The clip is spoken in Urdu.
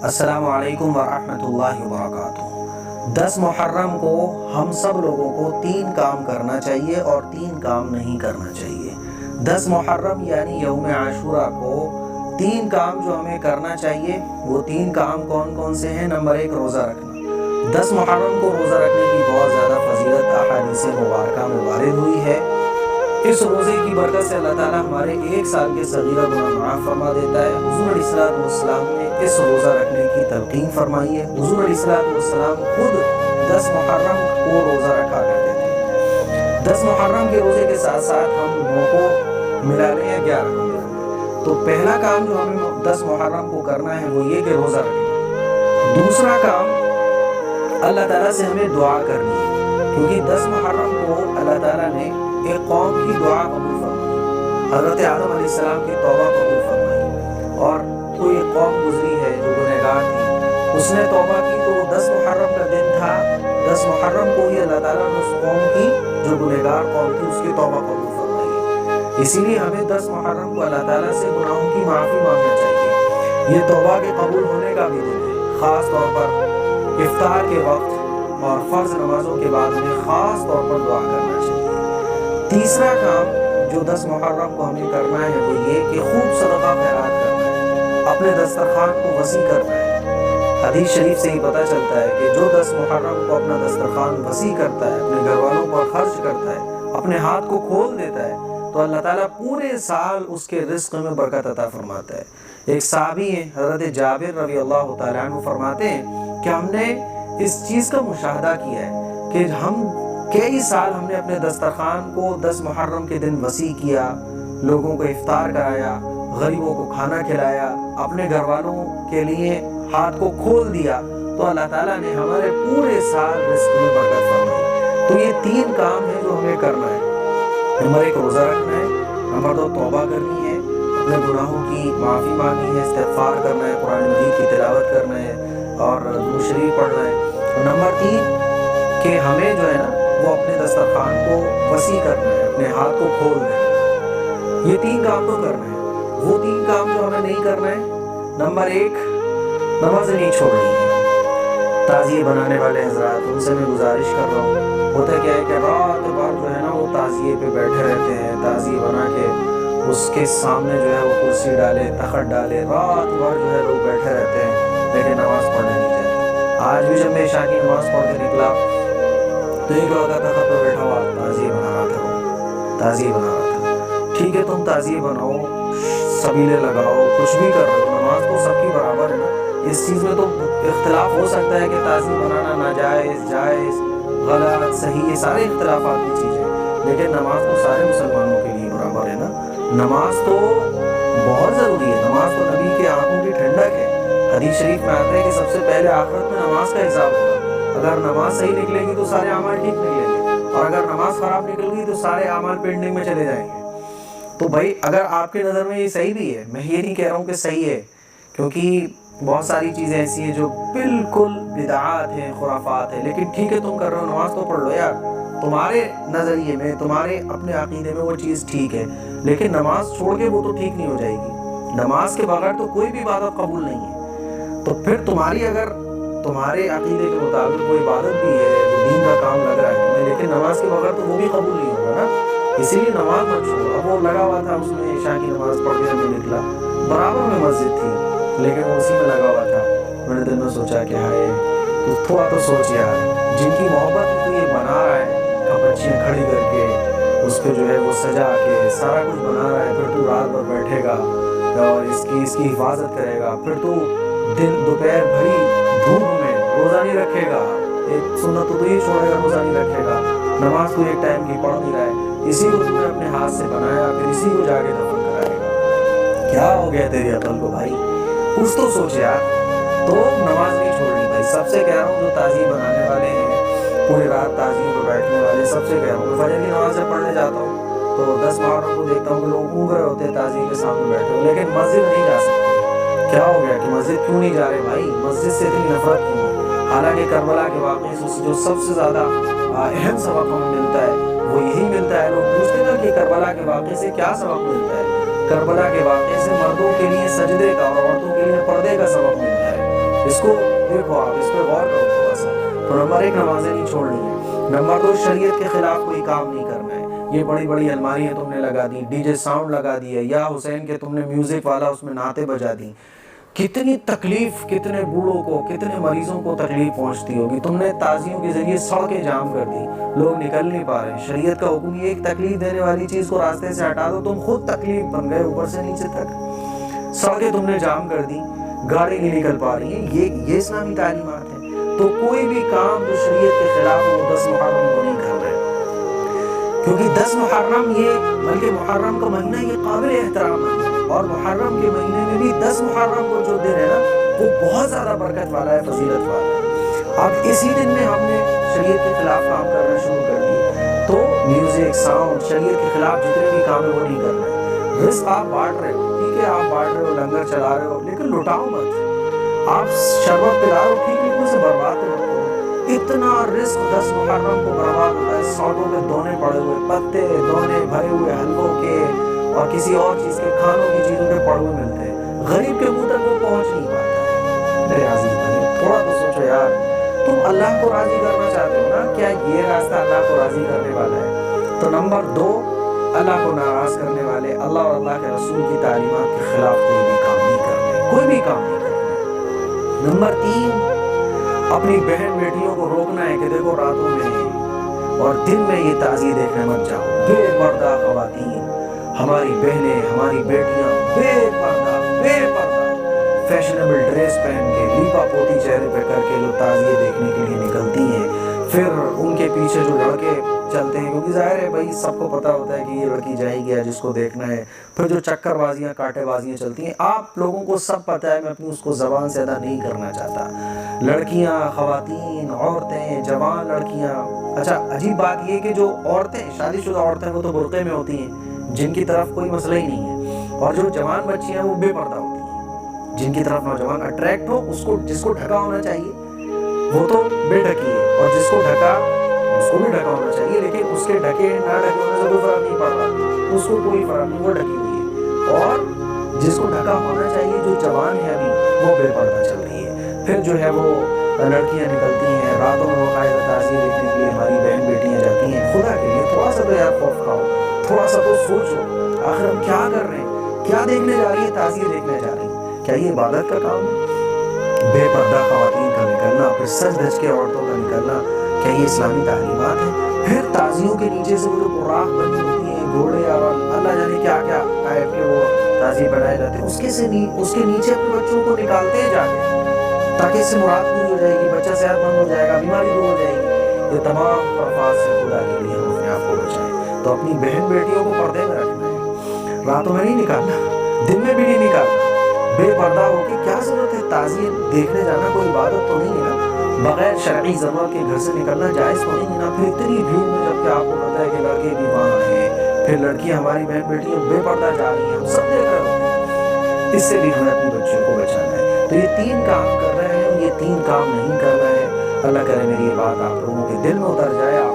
السلام علیکم ورحمۃ اللہ وبرکاتہ۔ 10 محرم کو ہم سب لوگوں کو 3 کام کرنا چاہیے اور 3 کام نہیں کرنا چاہیے۔ 10 محرم یعنی یوم عاشورہ کو 3 کام جو ہمیں کرنا چاہیے وہ 3 کام کون کون سے ہیں؟ نمبر 1 روزہ رکھنا۔ 10 محرم کو روزہ رکھنے کی بہت زیادہ فضیلت احادیث مبارکہ میں وارد ہوئی ہے۔ اس روزے کی برکت سے اللہ تعالیٰ ہمارے 1 سال کے صغیرہ گناہ معاف فرما دیتا ہے۔ حضور علیہ السلام نے اس روزہ رکھنے کی تلقین فرمائی ہے۔ حضور علیہ السلام خود 10 محرم کو روزہ رکھا کرتے تھے۔ 10 محرم کے روزے کے ساتھ ساتھ ہم 9 کو ملا رہے ہیں 11 کو ملا رہے ہیں۔ تو پہلا کام جو ہمیں 10 محرم کو کرنا ہے وہ یہ کہ روزہ رکھنا۔ دوسرا کام اللہ تعالیٰ سے ہمیں دعا کرنی ہے، کیونکہ 10 محرم کو اللہ تعالیٰ نے ایک قوم کی دعا قبول فرمائی، حضرت آدم علیہ السلام کی توبہ قبول فرمائی، اور کوئی قوم گزری ہے جو گنہگار تھی، اس نے توبہ کی تو 10 محرم کا دن تھا۔ 10 محرم کو ہی اللہ تعالیٰ نے اس قوم کی جو گنہگار قوم تھی اس کی توبہ قبول فرمائی۔ اسی لیے ہمیں 10 محرم کو اللہ تعالیٰ سے گناہوں کی معافی مانگنا چاہیے۔ یہ توبہ کے قبول ہونے کا بھی دن ہے، خاص طور پر افطار کے وقت اور فرض نمازوں کے بعد میں خاص طور پر دعا کرنا چاہیے۔ تیسرا کام جو 10 محرم کو ہمیں کرنا ہے وہ یہ کہ خوب صدقہ خیرات کرنا ہے، اپنے دسترخوان کو وسیع کرنا ہے۔ حدیث شریف سے ہی پتہ چلتا ہے کہ جو 10 محرم کو اپنا دسترخوان وسیع کرتا ہے، اپنے گھر والوں پر خرچ کرتا ہے، اپنے ہاتھ کو کھول دیتا ہے، تو اللہ تعالیٰ پورے سال اس کے رزق میں برکت عطا فرماتا ہے۔ ایک صحابی ہیں حضرت جابر رضی اللہ تعالیٰ عنہ فرماتے ہیں کہ ہم نے اس چیز کا مشاہدہ کیا ہے کہ کئی سال ہم نے اپنے دسترخوان کو 10 محرم کے دن وسیع کیا، لوگوں کو افطار کرایا، غریبوں کو کھانا کھلایا، اپنے گھر والوں کے لیے ہاتھ کو کھول دیا، تو اللہ تعالیٰ نے ہمارے پورے سال رزق میں برکت فرمائی۔ تو یہ 3 کام ہیں جو ہمیں کرنا ہے۔ نمبر 1 روزہ رکھنا ہے، نمبر 2 توبہ کرنی ہے، اپنے گناہوں کی معافی مانگنی ہے، استغفار کرنا ہے، قرآن مجید کی تلاوت کرنا ہے اور درود شریف پڑھنا ہے، اور نمبر 3 کہ ہمیں جو ہے نا وہ اپنے دسترخوان کو وسیع کرنا ہے، اپنے ہاتھ کو کھول دینا ہے۔ یہ 3 کام تو کرنا ہے۔ وہ 3 کام جو ہمیں نہیں کرنا ہے، نمبر 1 نمازیں نہیں چھوڑنی ہے۔ تعزیے بنانے والے حضرات ان سے میں گزارش کر رہا ہوں، ہوتا کیا ہے کہ رات بھر جو ہے نا وہ تعزیے پہ بیٹھے رہتے ہیں، تعزیے بنا کے اس کے سامنے جو ہے وہ کرسی ڈالے، تخت ڈالے، رات بھر جو ہے لوگ بیٹھے رہتے ہیں لیکن نماز پڑھنے نہیں جاتے۔ آج بھی جب میں عشاء کی نماز پڑھ کے نکلا تو ایک لڑکا تخت پہ بیٹھا ہوا تعزیے بنا رہا تھا، تعزیے بنا رہا تھا۔ ٹھیک ہے، تم تعزیے بناؤ، سبیلے لگاؤ، کچھ بھی کر رہے ہو، نماز تو سب کی برابر ہے نا۔ اس چیز میں تو اختلاف ہو سکتا ہے کہ تعزیے بنانا ناجائز، جائز، غلط، صحیح، یہ سارے اختلافات کی چیزیں، لیکن نماز تو سارے مسلمانوں کے لیے برابر ہے نا۔ نماز تو بہت ضروری ہے، نماز تو نبی کے آنکھوں کی ٹھنڈک ہے۔ حدیث شریف میں آتا ہے کہ سب سے پہلے آخرت میں نماز کا حساب ہوگا۔ اگر نماز صحیح نکلے گی تو سارے اعمال ٹھیک نکلیں گے، اور اگر نماز خراب نکل گئی تو سارے اعمال پینڈنگ میں چلے جائیں گے۔ تو بھائی اگر آپ کے نظر میں یہ صحیح بھی ہے، میں یہ نہیں کہہ رہا ہوں کہ صحیح ہے، کیونکہ بہت ساری چیزیں ایسی ہیں جو بالکل بدعات ہیں، خرافات ہیں، لیکن ٹھیک ہے تم کر رہے ہو، نماز تو پڑھ لو یار۔ تمہارے نظریے میں، تمہارے اپنے عقیدے میں وہ چیز ٹھیک ہے، لیکن نماز چھوڑ کے وہ تو ٹھیک نہیں ہو جائے گی۔ نماز کے بغیر تو کوئی بھی عبادت قبول نہیں ہے۔ تو پھر تمہاری اگر تمہارے عقیدے کے مطابق کوئی عبادت بھی ہے، وہ دین کا کام لگ رہا ہے تمہیں، لیکن نماز کے بغیر تو وہ بھی قبول نہیں ہوگا نا۔ اسی لیے نماز مت چھوڑو۔ اب وہ لگا ہوا تھا اس میں، عشاء کی نماز پڑھ کے میں نکلا، برابر میں مسجد تھی لیکن وہ اسی میں لگا ہوا تھا۔ میں نے دل میں سوچا کہ ہائے، تو تھوڑا تو سوچ یار، جن کی محبت میں تو یہ بنا رہا ہے کپچیاں کھڑی کر کے، اس پہ جو ہے وہ سجا کے سارا کچھ بنا رہا ہے، پھر تو رات بھر بیٹھے گا اور اس کی حفاظت کرے گا، پھر تو دن دوپہر بھری دھوپ میں روزہ نہیں رکھے گا، ایک سنت تو ہی چھوڑے گا، روزہ نہیں رکھے گا، نماز تو ایک ٹائم کی پڑھ نہیں رہا ہے، اسی کو تم نے اپنے ہاتھ سے بنایا، پھر اسی کو جا کے دفن کرائے گا۔ کیا ہو گیا تیری عقل کو بھائی؟ کچھ تو سوچ یار۔ تو نماز نہیں چھوڑنی بھائی، سب سے کہہ رہا ہوں جو تعزیے بنانے والے ہیں، پوری رات تعزیے پہ بیٹھنے والے، سب سے کہہ رہا ہوں، میں فجر کی نماز جب پڑھنے جاتا ہوں تو 10 محرم کو دیکھتا ہوں کہ لوگ اونگ رہے ہوتے ہیں تعزیے کے سامنے بیٹھے ہوئے، لیکن مسجد نہیں جا سکتے۔ کیا ہو گیا کہ مسجد کیوں نہیں جا رہے بھائی؟ مسجد سے اتنی نفرت کیوں ہے؟ حالانکہ کربلا کے واقعے سے جو سب سے زیادہ اہم سبق ہمیں ملتا ہے وہ یہی ملتا ہے۔ لوگ پوچھتے ہیں کہ کربلا کے واقعے سے کیا سبق ملتا ہے؟ کربلا کے واقعے سے مردوں کے لیے سجدے کا اور عورتوں کے لیے پردے کا سبق ملتا ہے۔ اس کو دیکھو آپ، اس پہ غور کرو تھوڑا سا. تو نمبر 1 نمازیں نہیں چھوڑنی ہے. نمبر 2 شریعت کے خلاف کوئی کام نہیں کرنا ہے. یہ بڑی بڑی الماریاں تم نے لگا دی، ڈی جے ساؤنڈ لگا دی ہے، یا حسین کے تم نے میوزک والا اس میں نعتیں بجا دی. کتنی تکلیف، کتنے بوڑھوں کو، کتنے مریضوں کو تکلیف پہنچتی ہوگی. تم نے تعزیوں کے ذریعے سڑکیں جام کر دی، لوگ نکل نہیں پا رہے ہیں. شریعت کا حکم یہ ایک تکلیف دینے والی چیز کو راستے سے ہٹا دو، تم خود تکلیف بن گئے اوپر سے نیچے تک. سڑکیں تم نے جام کر دی، گاڑی نہیں نکل پا رہی ہیں. یہ اسلامی تعلیمات ہیں. تو کوئی بھی کام جو شریعت کے خلاف ہو 10 محرم کو نہیں کر رہے، کیونکہ 10 محرم بلکہ محرم کا مہینہ یہ قابل احترام ہے. اور محرم کے مہینے میں بھی 10 محرم کو جو دن ہے نا، وہ بہت زیادہ برکت والا ہے، فضیلت والا ہے. اب اسی دن میں ہم نے شریعت کے خلاف کام کرنا شروع کر دی. تو میوزک، ساؤنڈ، شریعت کے خلاف جتنے بھی کام ہیں وہ نہیں کر رہے. رزق آپ بانٹ رہے ہو، ٹھیک ہے، آپ بانٹ رہے ہو، لنگر چلا رہے ہو، لیکن لٹاؤ مت. آپ شربت پلا رہے ہو، ٹھیک ہے، اسے برباد مت کرو. اتنا رزق 10 محرم کو برباد ہوتا ہے. سڑکوں پہ دونے پڑے ہوئے پتے، دونے بھرے ہوئے حلووں کے اور کسی اور چیز کے کھانوں کی چیزوں کے پڑے ہوئے ملتے ہیں. غریب کے منہ تک وہ پہنچ نہیں پاتا. میرے عزیز بھائی، تھوڑا تو سوچو یار، تم اللہ کو راضی کرنا چاہتے ہو نا؟ کیا یہ راستہ اللہ کو راضی کرنے والا ہے؟ تو نمبر 2، اللہ کو ناراض کرنے والے، اللہ اور اللہ کے رسول کی تعلیمات کے خلاف کوئی بھی کام نہیں کرنا، کوئی بھی کام نہیں کرنا. نمبر 3، اپنی بہن بیٹیوں کو روکنا ہے کہ دیکھو راتوں میں اور دن میں یہ تعزیے دیکھنے مت جاؤ. بے پردہ خواتین، ہماری بہنیں، ہماری بیٹیاں بے پردہ فیشنیبل ڈریس پہن کے، لیپا پوتی چہرے پہ کر کے لوگ تعزیے دیکھنے کے لیے نکلتی ہیں. پھر ان کے پیچھے جو لڑکے چلتے ہیں، کیونکہ ظاہر ہے بھائی سب کو پتہ ہوتا ہے کہ یہ لڑکی جائے گی جس کو دیکھنا ہے. پھر جو چکر بازیاں، کاٹے بازیاں چلتی ہیں، آپ لوگوں کو سب پتہ ہے. میں اپنی اس کو زبان سے ادا نہیں کرنا چاہتا. لڑکیاں، خواتین، عورتیں، جوان لڑکیاں. اچھا عجیب بات یہ کہ جو عورتیں، شادی شدہ عورتیں، وہ تو برقعے میں ہوتی ہیں، جن کی طرف کوئی مسئلہ ہی نہیں ہے. اور جو جوان بچیاں وہ بے پردہ ہوتی ہیں، جن کی طرف نوجوان اٹریکٹ ہو. جس کو ڈھکا ہونا چاہیے وہ تو بے ڈھکی ہے، اور جس کو ڈھکا اس کو بھی ڈھکا ہونا چاہیے. لیکن اس کے ڈھکے نہ ڈھکے ہونے سے کوئی فرق نہیں پڑ رہا، اس کو کوئی فرق نہیں، وہ ڈھکی ہوئی ہے. اور جس کو ڈھکا ہونا چاہیے، جو جوان ہے ابھی، وہ بے پردہ چل رہی ہے. پھر جو ہے وہ لڑکیاں نکلتی ہیں راتوں میں باقاعدہ تعزیے دیکھنے کے لیے. ہماری بہن بیٹیاں جاتی ہیں. خدا کے لیے تھوڑا سا تو یار خوف کھاؤ، تھوڑا سا تو سوچو، آخر ہم کیا کر رہے ہیں؟ کیا دیکھنے جا رہی ہے؟ تعزیے دیکھنے جا رہی ہیں. کیا یہ عبادت کا کام ہے؟ بے پردہ خواتین کا نکلنا، پھر سج دھج کے عورتوں کا نکلنا، کیا یہ اسلامی تعلیمات ہیں؟ پھر تعزیوں کے نیچے سے وہ جو براق بنی ہوتی ہیں، گھوڑے اور اللہ جانے کیا کیا ٹائپ کے وہ تعزیے بنائے جاتے ہیں، اس کے نیچے اپنے بچوں کو نکالتے ہیں جا کے، تاکہ اس سے مراد پوری ہو جائے گی، بچہ صحت مند ہو جائے گا، بیماری دور ہو جائے گی. یہ تمام خرافات سے خدا کے لیے ہم اپنے آپ کو بچائیں. تو اپنی بہن بیٹیوں کو پردے میں رکھنا ہے، راتوں میں نہیں نکالنا، دن میں بھی نہیں نکالنا. بے پردہ ہو کے کیا ضرورت ہے؟ تعزیے دیکھنے جانا کوئی عبادت تو نہیں ہے نا؟ بغیر شرعی ضرورت کے گھر سے نکلنا جائز تو نہیں ہے نا؟ پھر اتنی بھیڑ میں، جبکہ آپ کو پتہ ہے کہ لڑکے بھی وہاں ہیں، پھر لڑکیاں، ہماری بہن بیٹیاں بے پردہ جا رہی ہیں، ہم سب دیکھ رہے ہوتے ہیں. اس سے بھی ہمیں اپنی بچیوں کو بچانا ہے. تو یہ 3 کام کر رہے ہیں، یہ 3 کام نہیں کرنا ہے. اللہ کرے میری یہ بات آپ لوگوں کے دل میں اتر جائے. آپ